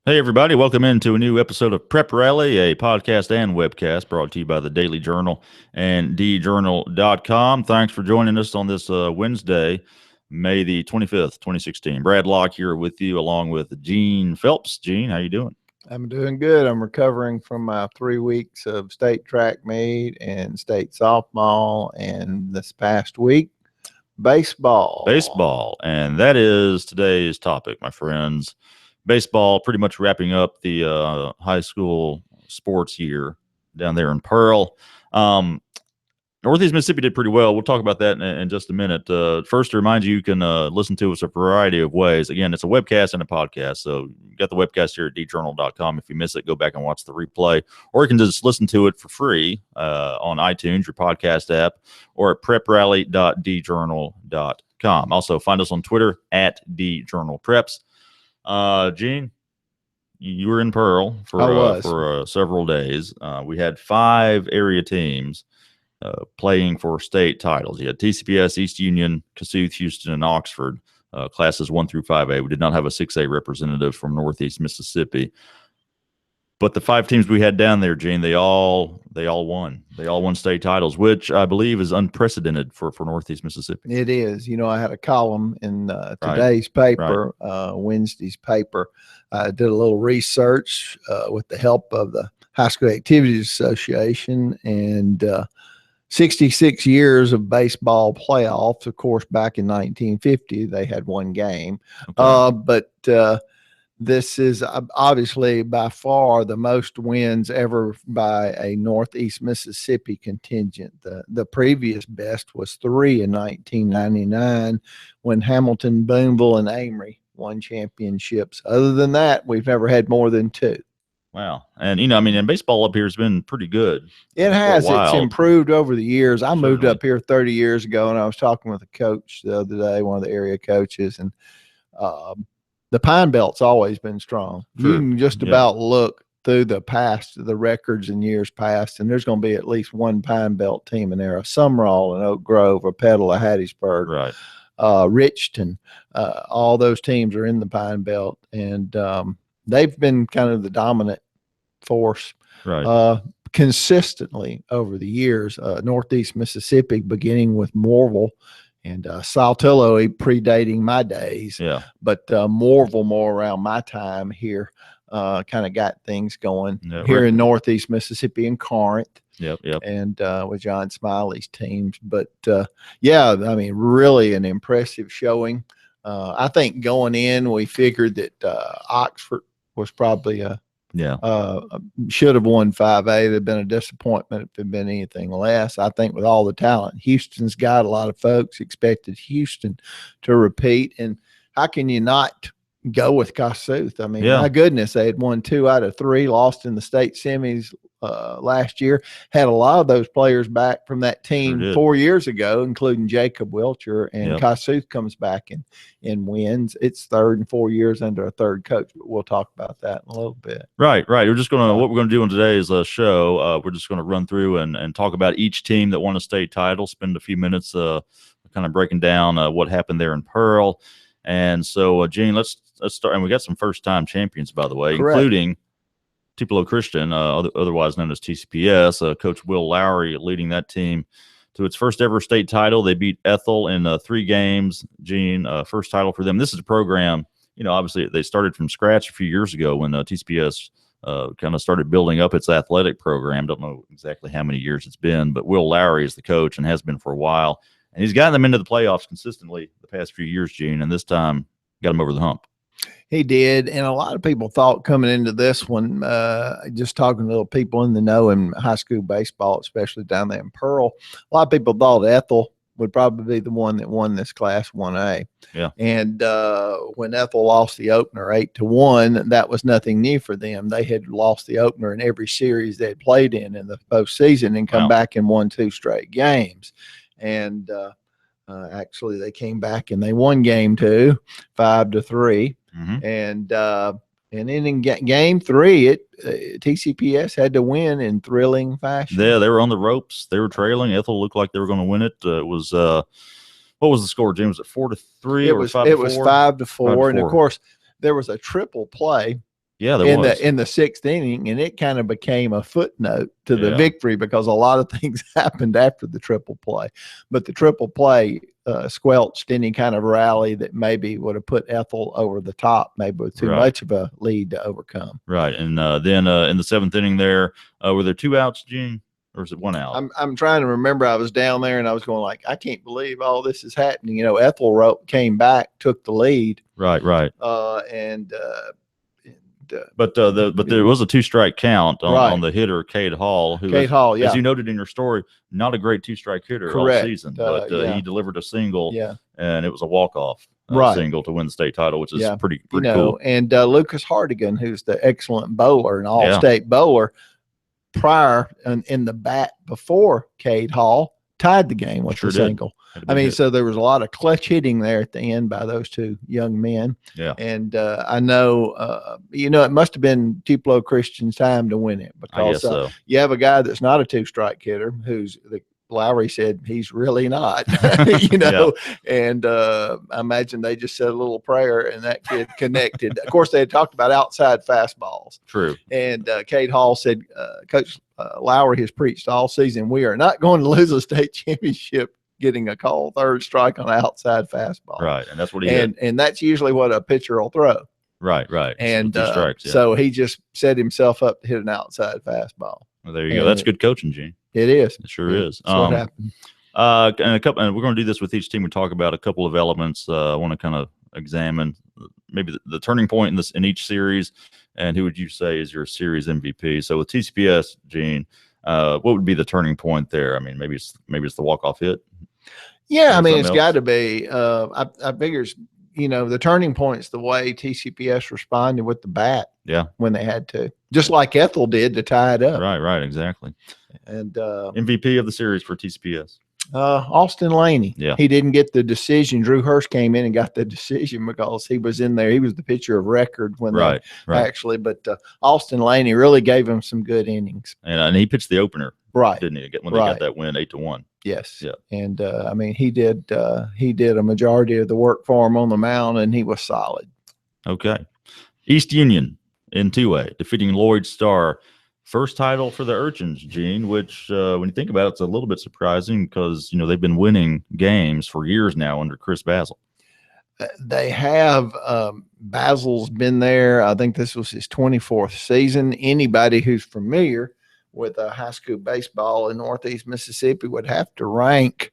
Hey, everybody. Welcome into a new episode of Prep Rally, a podcast and webcast brought to you by the Daily Journal and djournal.com. Thanks for joining us on this Wednesday, May the 25th, 2016. Brad Locke here with you along with Gene Phelps. Gene, how you doing? I'm doing good. I'm recovering from my 3 weeks of state track meet and state softball, and this past week, baseball. Baseball. And that is today's topic, my friends. Baseball pretty much wrapping up the high school sports year down there in Pearl. Northeast Mississippi did pretty well. We'll talk about that in just a minute. First, to remind you, you can listen to us a variety of ways. Again, it's a webcast and a podcast. So you got the webcast here at djournal.com. If you miss it, go back and watch the replay. Or you can just listen to it for free on iTunes, your podcast app, or at preprally.djournal.com. Also, find us on Twitter at djournalpreps. Gene, you were in Pearl for several days. We had 5 area teams playing for state titles. You had TCPS, East Union, Kossuth, Houston, and Oxford, classes 1 through 5A. We did not have a 6A representative from Northeast Mississippi. But the 5 teams we had down there, Gene, they all won. They all won state titles, which I believe is unprecedented for Northeast Mississippi. It is. You know, I had a column in today's paper, Wednesday's paper. I did a little research with the help of the High School Activities Association, and 66 years of baseball playoffs. Of course, back in 1950, they had 1 game. Okay. But this is obviously by far the most wins ever by a Northeast Mississippi contingent. The previous best was 3 in 1999 when Hamilton, Boonville, and Amory won championships. Other than that, we've never had more than 2. Wow. And, you know, I mean, and baseball up here has been pretty good. It has. It's improved over the years. I moved up here 30 years ago, and I was talking with a coach the other day, one of the area coaches, and the Pine Belt's always been strong. Sure. You can just about look through the records in years past, and there's going to be at least 1 Pine Belt team in there, a Sumrall, an Oak Grove, a Petal, a Hattiesburg. Right. Richton, all those teams are in the Pine Belt, and they've been kind of the dominant force consistently over the years. Northeast Mississippi, beginning with Morville and Saltillo, predating my days. Yeah. But Morville, more around my time here, kind of got things going here in Northeast Mississippi and Corinth. Yep. And with John Smiley's teams. But yeah, I mean, really an impressive showing. I think going in, we figured that Oxford was probably should have won 5A. It'd have been a disappointment if it had been anything less. I think with all the talent, Houston's got a lot of folks expected Houston to repeat. And how can you not go with Kossuth? I mean, my goodness, they had won 2 out of 3, lost in the state semis last year, had a lot of those players back from that team 4 years ago, including Jacob Wilcher, and Kossuth comes back and wins. It's 3rd in 4 years under a 3rd coach, but we'll talk about that in a little bit. Right. We're just going to, what we're going to do on today's show, we're just going to run through and talk about each team that won a state title, spend a few minutes kind of breaking down what happened there in Pearl. And so, Gene, let's start. And we got some first-time champions, by the way, including Tupelo Christian, otherwise known as TCPS. Coach Will Lowry leading that team to its first ever state title. They beat Ethel in 3 games. Gene, first title for them. This is a program, you know, obviously they started from scratch a few years ago when TCPS kind of started building up its athletic program. Don't know exactly how many years it's been, but Will Lowry is the coach and has been for a while. And he's gotten them into the playoffs consistently the past few years, Gene, and this time got them over the hump. He did, and a lot of people thought coming into this one, just talking to little people in the know in high school baseball, especially down there in Pearl, a lot of people thought Ethel would probably be the one that won this Class 1A. Yeah. And when Ethel lost the opener 8-1, that was nothing new for them. They had lost the opener in every series they had played in the postseason and come back and won 2 straight games. And actually, they came back and they won game 2, 5-3. Mm-hmm. And then in game 3, TCPS had to win in thrilling fashion. Yeah, they were on the ropes. They were trailing. Ethel looked like they were going to win it. It was what was the score, Jim? Was it 4-3 or 5-4? It was 5-4, and of course there was a triple play Yeah, there in was. the sixth inning, and it kind of became a footnote to the Yeah. victory because a lot of things happened after the triple play. But the triple play squelched any kind of rally that maybe would have put Ethel over the top, maybe with too much of a lead to overcome. Right. And then in the seventh inning there, were there 2 outs, Gene? Or was it 1 out? I'm trying to remember. I was down there and I was going like, I can't believe all this is happening. You know, Ethel came back, took the lead. Right. But there was a 2-strike count on the hitter, Cade Hall, who as you noted in your story, not a great 2-strike hitter all season, but he delivered a single, and it was a walk-off single to win the state title, which is pretty cool. And Lucas Hardigan, who's the excellent bowler, an all-state bowler, prior in the bat before Cade Hall tied the game with a single. I mean, so there was a lot of clutch hitting there at the end by those 2 young men. Yeah. And I know, it must have been Tupelo Christian's time to win it, because I guess so. You have a guy that's not a 2-strike hitter who's Lowry said he's really not, and I imagine they just said a little prayer and that kid connected. Of course, they had talked about outside fastballs. True. And Cade Hall said, Coach Lowry has preached all season, we are not going to lose a state championship getting a call 3rd strike on an outside fastball. Right. And that's what he did. And that's usually what a pitcher will throw. Right. And 2 strikes, so he just set himself up to hit an outside fastball. Well, there you go. That's good coaching, Gene. It is. It sure is. That's what happened. And we're going to do this with each team. We talk about a couple of elements. I want to kind of examine maybe the turning point in each series, and who would you say is your series MVP? So with TCPS, Gene, what would be the turning point there? I mean, maybe it's the walk-off hit. Yeah, I mean, it's got to be. I figure, the turning point is the way TCPS responded with the bat. Yeah, when they had to, just like Ethel did to tie it up. Right, exactly. And MVP of the series for TCPS. Austin Laney. Yeah, he didn't get the decision. Drew Hurst came in and got the decision because he was in there. He was the pitcher of record when actually. But Austin Laney really gave him some good innings. And he pitched the opener, didn't he? When they got that win 8-1. Yes. Yeah. And I mean, he did a majority of the work for him on the mound, and he was solid. Okay. East Union in 2A, defeating Lloyd Star. First title for the Urchins, Gene, which when you think about it, it's a little bit surprising because, they've been winning games for years now under Chris Basil. They have. Basil's been there. I think this was his 24th season. Anybody who's familiar with high school baseball in Northeast Mississippi would have to rank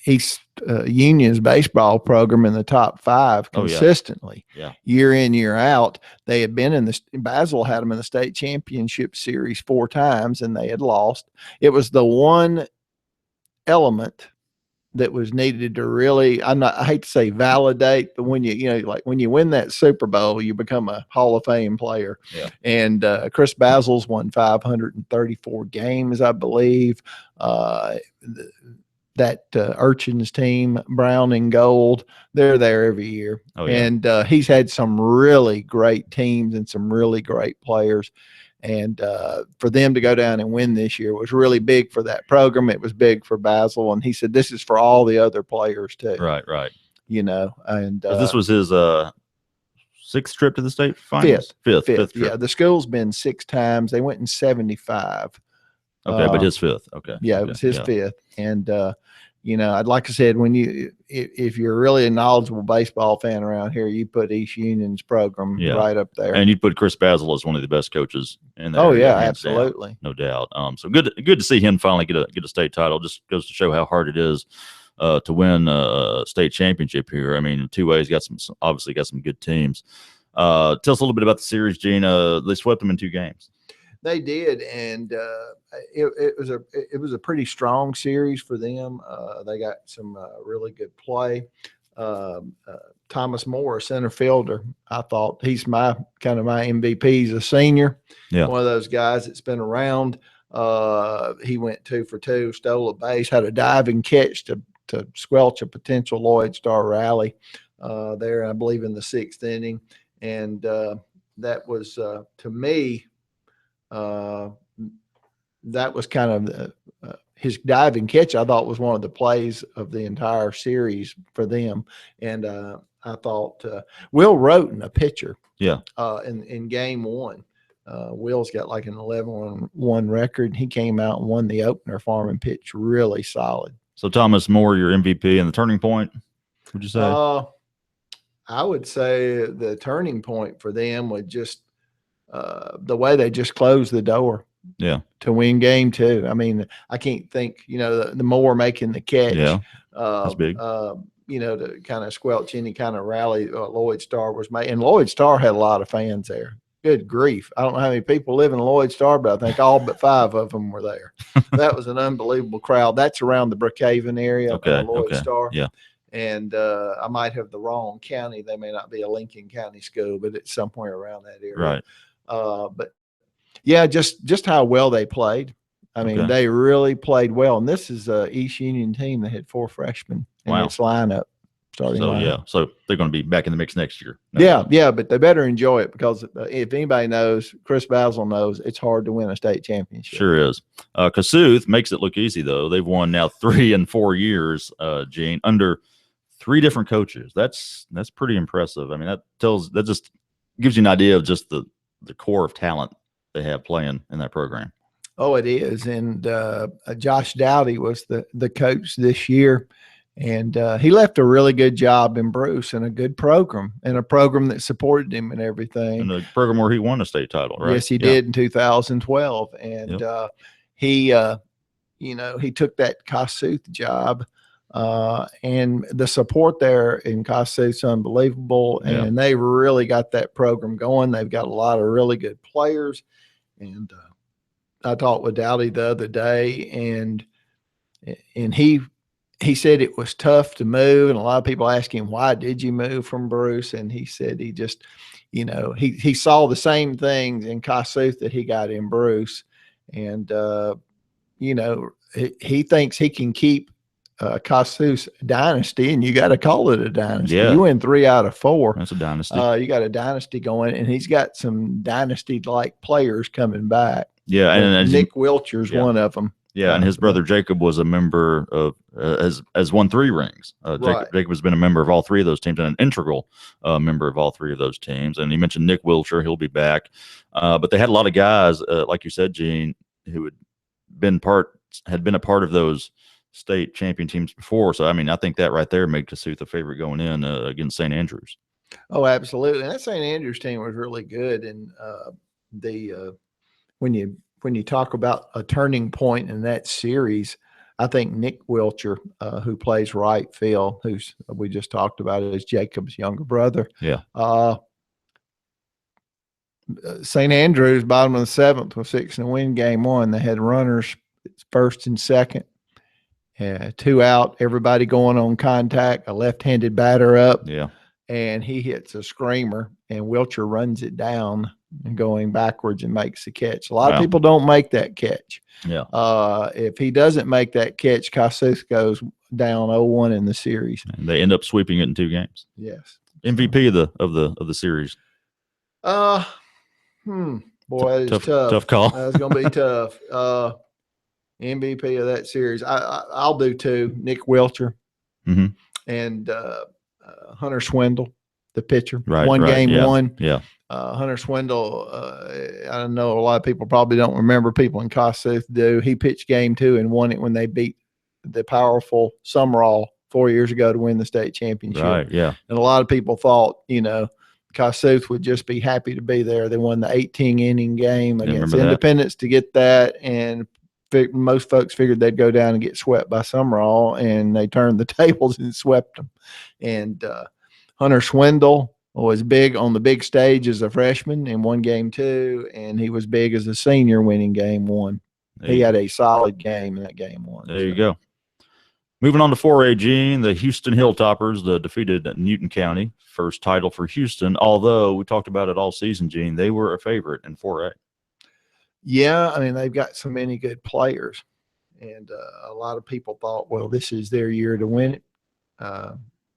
East Union's baseball program in the top 5 consistently, year in, year out. They had been Basil had them in the state championship series 4 times, and they had lost. It was the one element that was needed to really, I hate to say validate, but when when you win that Super Bowl, you become a Hall of Fame player. Yeah. And Chris Basil's won 534 games, I believe. That Urchins team, brown and gold, they're there every year. And he's had some really great teams and some really great players. And for them to go down and win this year was really big for that program. It was big for Basil. And he said, this is for all the other players too. Right. And this was his 6th trip to the state finals? Fifth trip. Yeah, the school's been 6 times. They went in 75. Okay, but his 5th. Okay. Yeah, it was his 5th. And, I'd like I said, if you're really a knowledgeable baseball fan around here, you put East Union's program right up there. And you put Chris Basil as one of the best coaches in there. Oh, yeah, absolutely. Down, no doubt. So good to see him finally get a state title. Just goes to show how hard it is to win a state championship here. I mean, 2A's obviously got some good teams. Tell us a little bit about the series, Gene. They swept them in 2 games. They did, and it was a pretty strong series for them. They got some really good play. Thomas Moore, a center fielder, I thought he's my MVP. He's a senior, one of those guys that's been around. He went 2 for 2, stole a base, had a diving catch to squelch a potential Lloyd Star rally there, I believe, in the 6th inning, and that was to me. That was kind of his diving catch. I thought was one of the plays of the entire series for them. And I thought Will Roten, a pitcher, Yeah. In game one. Will's got like an 11-1 record. He came out and won the opener for him and pitched really solid. So Thomas Moore, your MVP and the turning point, would you say? I would say the turning point for them was just the way they just closed the door. Yeah. To win game two. I mean, I can't think, the Moore making the catch. Yeah. That's big. To kind of squelch any kind of rally Lloyd Starr was made. And Lloyd Starr had a lot of fans there. Good grief. I don't know how many people live in Lloyd Starr, but I think all but 5 of them were there. That was an unbelievable crowd. That's around the Brookhaven area of Lloyd Starr. Yeah. And I might have the wrong county. They may not be a Lincoln County school, but it's somewhere around that area. Right. But yeah, just how well they played. I mean, they really played well. And this is a East Union team that had 4 freshmen in its lineup. So they're going to be back in the mix next year. Yeah, but they better enjoy it because if anybody knows, Chris Basil knows, it's hard to win a state championship. Sure is. Kossuth makes it look easy, though. They've won now 3 in 4 years, Gene, under 3 different coaches. That's pretty impressive. I mean, that just gives you an idea of just the core of talent they have playing in that program. Oh, it is. And Josh Dowdy was the coach this year. And he left a really good job in Bruce and a good program and a program that supported him and everything. And the program where he won a state title, right? Yes, he did in 2012. And he took that Kossuth job. And the support there in Kossuth's unbelievable. And they really got that program going. They've got a lot of really good players. And I talked with Dowdy the other day, and he said it was tough to move, and a lot of people ask him, why did you move from Bruce? And he said he just, he saw the same things in Kossuth that he got in Bruce. And, he thinks he can keep Kossuth's dynasty, and you got to call it a dynasty. Yeah. You win 3 out of 4. That's a dynasty. You got a dynasty going, and he's got some dynasty-like players coming back. Yeah, and Nick Wilcher's one of them. Yeah, and his brother Jacob was a member of has won 3 rings. Jacob has been a member of all 3 of those teams and an integral member of all 3 of those teams. And you mentioned Nick Wilcher; he'll be back. But they had a lot of guys, like you said, Gene, who had been a part of those state champion teams before. So I mean, I think that right there made Kossuth a favorite going in against St. Andrews. Oh, absolutely. And that St. Andrews team was really good. And when you talk about a turning point in that series, I think Nick Wilcher, who plays right field, who's we just talked about, is Jacob's younger brother. Yeah. St. Andrews, bottom of the 7th, was 6 and win game 1. They had runners first and second, 2 out, everybody going on contact, a left-handed batter up. Yeah. And he hits a screamer, and Wilcher runs it down and going backwards and makes the catch. A lot of people don't make that catch. Yeah. If he doesn't make that catch, Kossuth goes down 0-1 in the series. And they end up sweeping it in 2 games. Yes. MVP of the series. Boy, that is tough. Tough call. That's going to be tough. MVP of that series, I'll do 2. Nick Wilcher and Hunter Swindle, the pitcher. One game. Yeah. Hunter Swindle, I don't know, a lot of people probably don't remember. People in Kossuth do. He pitched game 2 and won it when they beat the powerful Summerall 4 years ago to win the state championship. Right, yeah. And a lot of people thought, Kossuth would just be happy to be there. They won the 18-inning game against Independence to get that, and most folks figured they'd go down and get swept by Summerall, and they turned the tables and swept them. And Hunter Swindle was big on the big stage as a freshman and won game 2, and he was big as a senior winning game 1. He had a solid game in that game 1. There you go. Moving on to 4A, Gene, the Houston Hilltoppers defeated Newton County. First title for Houston, although we talked about it all season, Gene. They were a favorite in 4A. Yeah, I mean, they've got so many good players. And a lot of people thought, well, this is their year to win it.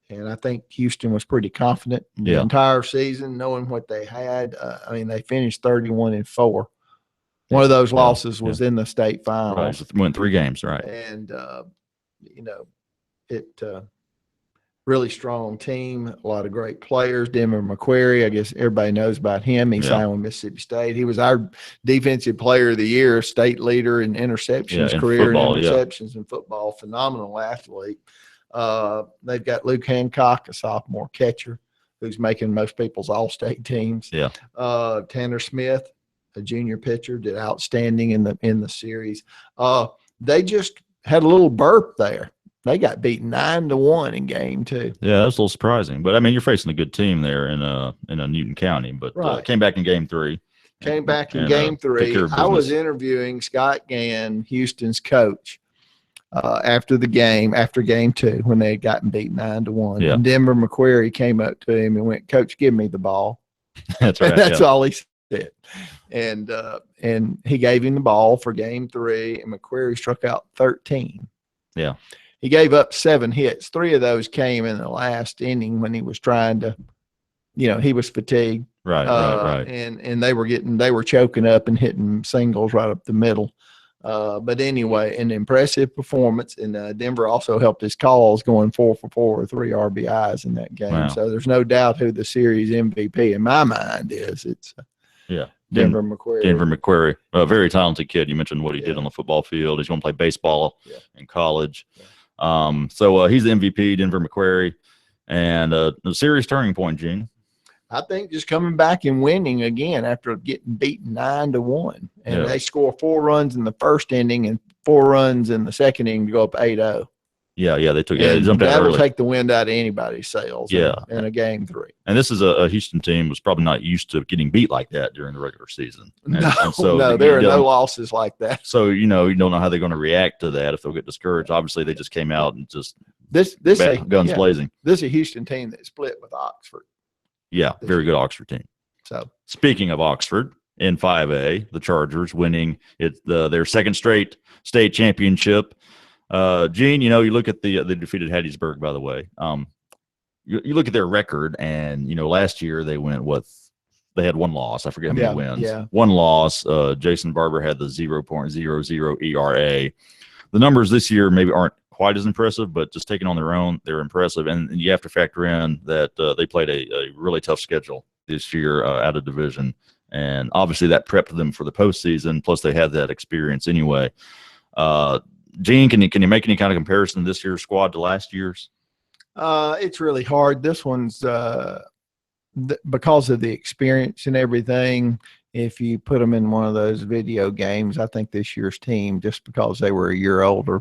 And I think Houston was pretty confident the entire season, knowing what they had. I mean, they finished 31-4. One of those losses was in the state finals. Right. Won 3 games, right? And, really strong team, a lot of great players. Denver McQuarrie, I guess everybody knows about him. He signed with Mississippi State. He was our defensive player of the year, state leader in interceptions, in career football, in interceptions in football, phenomenal athlete. They've got Luke Hancock, a sophomore catcher, who's making most people's all-state teams. Yeah. Tanner Smith, a junior pitcher, did outstanding in the series. They just had a little burp there. They got beaten 9-1 in game 2. Yeah, that's a little surprising. But I mean, you're facing a good team there in Newton County, but came back in game 3. Came back in game 3. I was interviewing Scott Gann, Houston's coach, after game 2 when they had gotten beat 9-1. Yeah. And Denver McQuarrie came up to him and went, "Coach, give me the ball." That's right. That's all he said. And he gave him the ball for game 3, and McQuarrie struck out 13. Yeah. He gave up 7 hits. 3 of those came in the last inning when he was trying to, he was fatigued. Right. And they were choking up and hitting singles right up the middle. But anyway, an impressive performance. And Denver also helped his calls, going 4 for 4 with 3 RBIs in that game. Wow. So there's no doubt who the series MVP in my mind is. It's Denver McQuarrie. Denver McQuarrie, a very talented kid. You mentioned what he did on the football field. He's going to play baseball in college. Yeah. So he's the MVP, Denver McQuarrie, and a serious turning point, Gene. I think just coming back and winning again after getting beaten 9-1, and they score 4 runs in the first inning and 4 runs in the second inning to go up 8-0. Yeah, they took it. Jumped out that'll early. Take the wind out of anybody's sails. In a game 3. And this is a Houston team was probably not used to getting beat like that during the regular season. And so there are no losses like that. So you don't know how they're going to react to that, if they'll get discouraged. Obviously, they just came out and just guns blazing. This is a Houston team that split with Oxford. Yeah, very good Oxford team. So speaking of Oxford, in 5A, the Chargers winning their second straight state championship. Gene, you look at they defeated Hattiesburg, by the way. You look at their record, and last year they went they had 1 loss. I forget how many wins. Yeah. 1 loss. Jason Barber had the 0.00 ERA. The numbers this year maybe aren't quite as impressive, but just taking on their own, they're impressive. And you have to factor in that they played a really tough schedule this year out of division, and obviously that prepped them for the postseason. Plus, they had that experience anyway. Gene, can you make any kind of comparison this year's squad to last year's? It's really hard. This one's because of the experience and everything. If you put them in one of those video games, I think this year's team, just because they were a year older,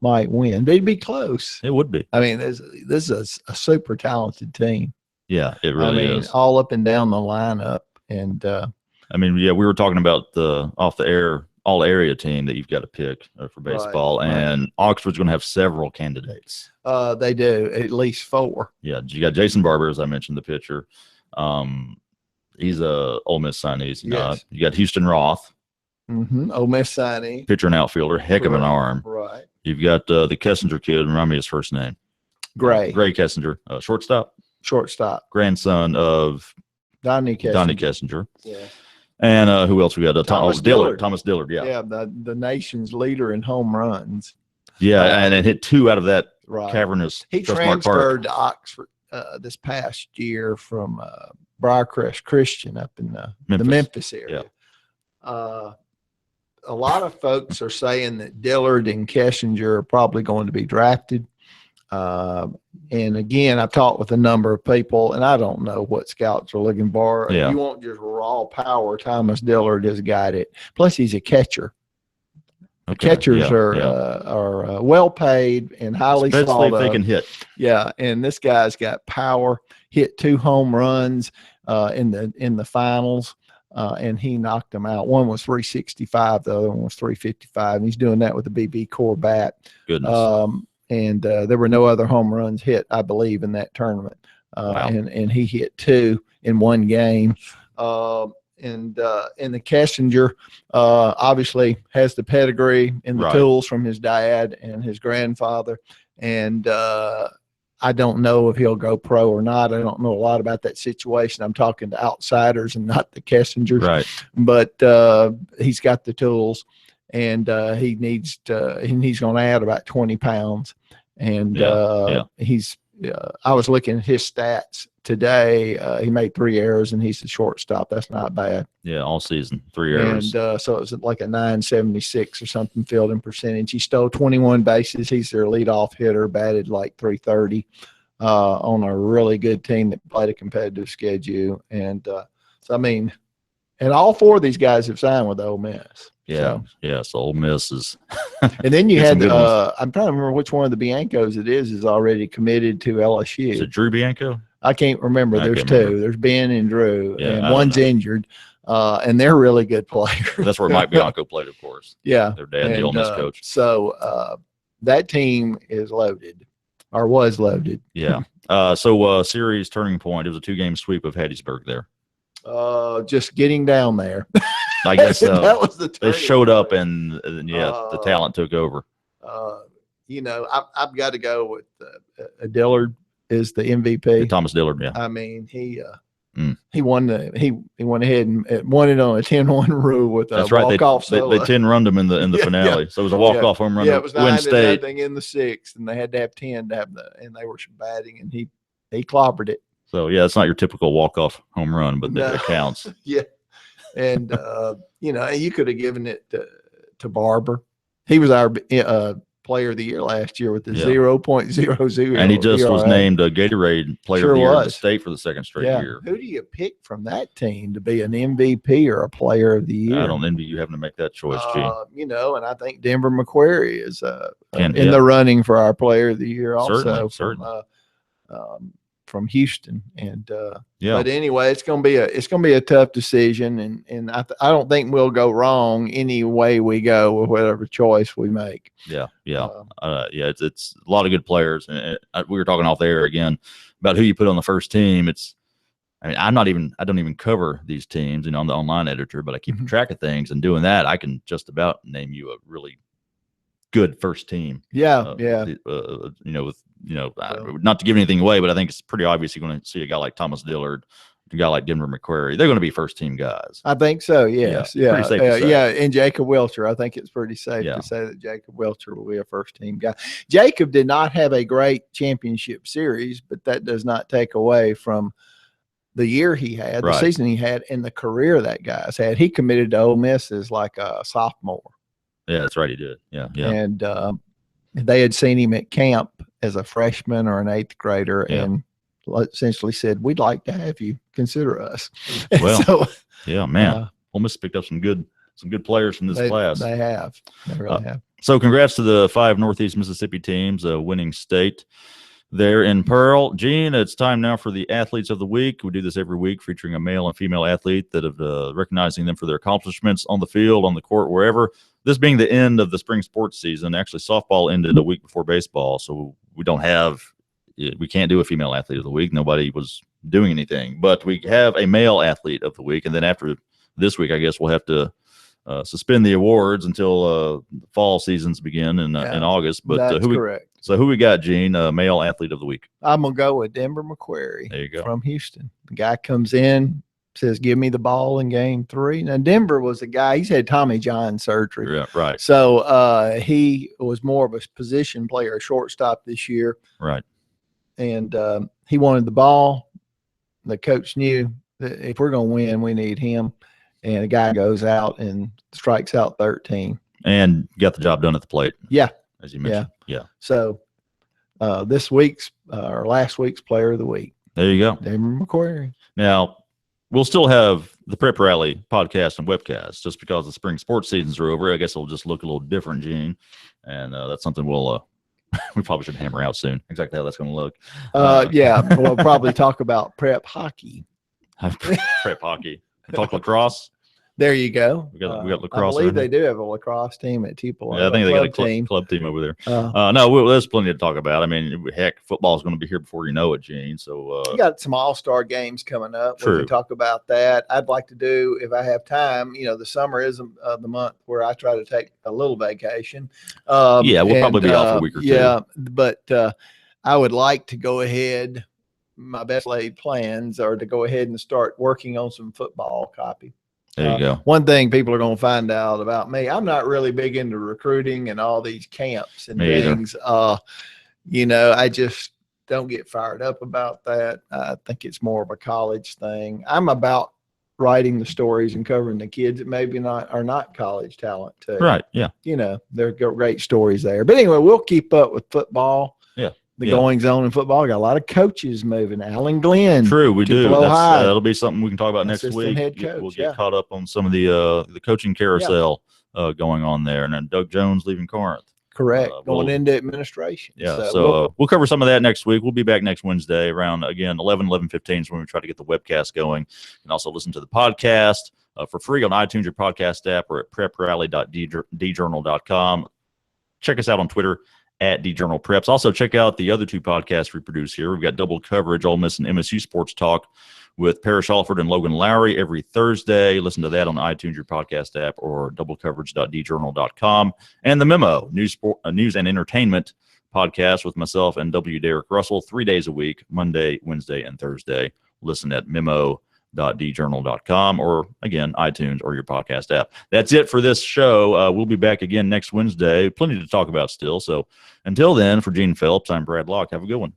might win. They'd be close. It would be. I mean, this is a super talented team. Yeah, it really is. All up and down the lineup. And we were talking about the off the air all area team that you've got to pick for baseball, and Oxford's going to have several candidates. They do, at least 4. Yeah, you got Jason Barber, as I mentioned, the pitcher. He's a Ole Miss signee. Yes. You got Houston Roth. Ole Miss signee. Pitcher and outfielder, heck of an arm. Right. You've got the Kessinger kid. Remind me his first name. Gray Kessinger, shortstop. Grandson of Donnie Kessinger. Yeah. And who else we got? Thomas Dillard. Thomas Dillard, yeah. Yeah, the nation's leader in home runs. Yeah, and it hit 2 out of that cavernous. He transferred to Oxford this past year from Briarcrest Christian up in the Memphis area. Yeah. A lot of folks are saying that Dillard and Kessinger are probably going to be drafted. And again, I've talked with a number of people, and I don't know what scouts are looking for. Yeah. You want just raw power. Thomas Dillard has got it. Plus, he's a catcher. Okay. Catchers are well paid and highly sought Especially if they can hit. Yeah, and this guy's got power. Hit 2 home runs in the finals, and he knocked them out. One was 365, the other one was 355, and he's doing that with a BB core bat. Goodness. And there were no other home runs hit, I believe, in that tournament. Wow. And he hit 2 in one game. And the Kessinger obviously has the pedigree and the tools from his dad and his grandfather. And I don't know if he'll go pro or not. I don't know a lot about that situation. I'm talking to outsiders and not the Kessingers. Right. But he's got the tools, and he's going to add about 20 pounds. And Yeah. I was looking at his stats today. He made 3 errors, and he's the shortstop. That's not bad. Yeah, all season, 3 errors. And so it was like a 976 or something fielding percentage. He stole 21 bases. He's their leadoff hitter, batted like 330 on a really good team that played a competitive schedule. And so, I mean, and all 4 of these guys have signed with Ole Miss. Yeah, so Ole Miss is. And then you had, I'm trying to remember which one of the Biancos it is already committed to LSU. Is it Drew Bianco? I can't remember. There's 2. There's Ben and Drew, and one's injured, and they're really good players. That's where Mike Bianco played, of course. Yeah. Their dad, the Ole Miss coach. So that team is loaded, or was loaded. Yeah. So series turning point. It was a 2-game sweep of Hattiesburg there. Just getting down there. I guess that was the they showed up, and the talent took over. I've got to go with Dillard is the MVP. Thomas Dillard, yeah. I mean, he won he went ahead and won it on a 10-1 rule with a walk-off solo. They 10-runned him in the finale. So it was a walk-off home run to win state. Yeah, it was 9-0 in the 6th, and they had to have 10 to have and they were batting, and he clobbered it. So, yeah, it's not your typical walk-off home run, but it counts. Yeah. And, you could have given it to Barber. He was our player of the year last year with the 0.00. And he just was named a Gatorade player of the year in the state for the 2nd straight year. Who do you pick from that team to be an MVP or a player of the year? I don't envy you having to make that choice, Gene. And I think Denver McQuarrie is in the running for our player of the year also. Certainly. From Houston, and but anyway, it's gonna be a tough decision, and I don't think we'll go wrong any way we go with whatever choice we make. It's a lot of good players, and we were talking off the air again about who you put on the first team. I don't even cover these teams, I'm the online editor, but I keep track of things, and doing that, I can just about name you a really good first team. Not to give anything away, but I think it's pretty obvious you're going to see a guy like Thomas Dillard, a guy like Denver McQuarrie. They're going to be first team guys. I think so. Yes. Pretty safe to say. And Jacob Welcher. I think it's pretty safe to say that Jacob Welcher will be a first team guy. Jacob did not have a great championship series, but that does not take away from the year he had, the season he had, and the career that guy's had. He committed to Ole Miss as like a sophomore. Yeah, that's right. He did. Yeah. And they had seen him at camp as a freshman or an 8th grader, and essentially said, "We'd like to have you. Consider us." Well, Ole Miss picked up some good players from this class. They have. They really have. So, congrats to the 5 Northeast Mississippi teams, winning state there in Pearl. Gene, it's time now for the athletes of the week. We do this every week, featuring a male and female athlete that have recognizing them for their accomplishments on the field, on the court, wherever. This being the end of the spring sports season, actually softball ended a week before baseball, so we can't do a female athlete of the week. Nobody was doing anything, but we have a male athlete of the week, and then after this week, I guess we'll have to suspend the awards until fall seasons begin in August. But that's correct. So who we got, Gene? Male athlete of the week. I'm gonna go with Denver McQuarrie. There you go. From Houston. The guy comes in, says, "Give me the ball in game 3." Now Denver was a guy. He's had Tommy John surgery. Yeah, right. So he was more of a position player, a shortstop this year. Right. And he wanted the ball. The coach knew that if we're going to win, we need him. And the guy goes out and strikes out 13. And got the job done at the plate. Yeah. As you mentioned. Yeah. So this week's or last week's player of the week. There you go. Denver McQuarrie. Now, we'll still have the Prep Rally podcast and webcast just because the spring sports seasons are over. I guess it'll just look a little different, Gene. And that's something we probably should hammer out soon. Exactly how that's going to look. We'll probably talk about prep hockey. Prep hockey. Talk lacrosse. There you go. We got lacrosse. I believe they do have a lacrosse team at Tupelo. Yeah, I think they got a club team over there. No, there's plenty to talk about. I mean, heck, football is going to be here before you know it, Gene. So you got some all-star games coming up. True. We can talk about that. I'd like to do, if I have time, the summer is the month where I try to take a little vacation. We'll probably be off a week or two. Yeah, but I would like to go ahead. My best laid plans are to go ahead and start working on some football copy. There you go. One thing people are going to find out about me, I'm not really big into recruiting and all these camps and things. I just don't get fired up about that. I think it's more of a college thing. I'm about writing the stories and covering the kids that maybe are not college talent too. Right. Yeah. There are great stories there. But anyway, we'll keep up with football. Yeah. The goings on in football. Got a lot of coaches moving. Alan Glenn. True, we do. That'll be something we can talk about next Assistant week. head coach, We'll get caught up on some of the coaching carousel going on there, and then Doug Jones leaving Corinth. Correct. Going into administration. Yeah. So we'll cover some of that next week. We'll be back next Wednesday around, again, 11:15 is when we try to get the webcast going. You can also listen to the podcast for free on iTunes, your podcast app, or at preprally.djournal.com. Check us out on Twitter at djournalpreps. Also, check out the other two podcasts we produce here. We've got double coverage, Ole Miss and MSU Sports Talk with Parrish Alford and Logan Lowry every Thursday. Listen to that on iTunes, your podcast app, or doublecoverage.djournal.com. And the Memo, news and entertainment podcast with myself and W. Derek Russell 3 days a week, Monday, Wednesday, and Thursday. Listen at memo.djournal.com or, again, iTunes or your podcast app. That's it for this show. We'll be back again next Wednesday. Plenty to talk about still. So until then, for Gene Phelps, I'm Brad Locke. Have a good one.